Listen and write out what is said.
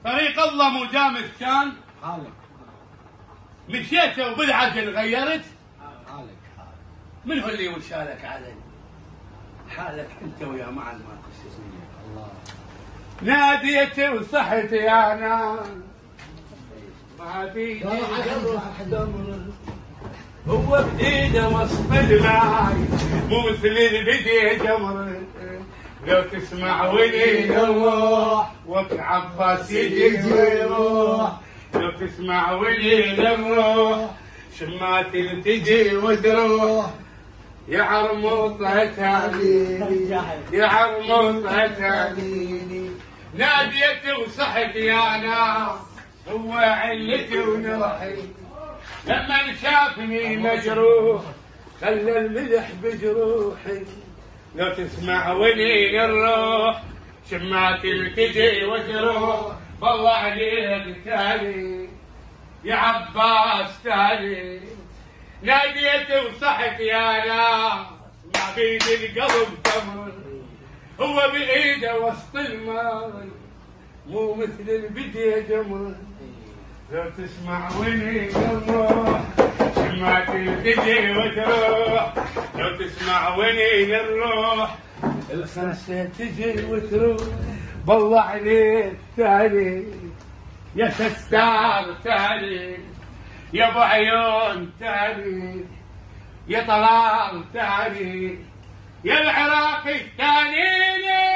طريق الله مو جامد كان حالك مشيت وبالعجل غيرت. حالك من هو اللي وشالك علي؟ حالك انت ويا معلم ما تخصصني. الله ناديت وصحت يا ناس ما بيدي هو بايده وصف الماي مو مثل البدي جمر. لو تسمع ولي يروح وك عباس يجي ويروح. لو تسمع ولي نروح شمات تجي وتروح. يا عرموطة تعليلي يا عرموطة تعليلي. ناديت وصحت يا ناس هو علتي ونوحي. لما شافني مجروح خلى الملح بجروحي. لو تسمع ولي الروح شمات تجي وتروح. والله عليك تالي يا عباس تالي. ناديت وصحت يا ناس ما بيد القلب تمر. هو بايده وسط الماي مو مثل البدي جمر. لو تسمع ولي الروح شمات تجي وتروح. لو تسمع ولي الروح الخمسة تجي وتروح. بالله عليك تالي يا ستار تالي يا ابو عيون تالي يا طلال تالي يا العراقي تاليني.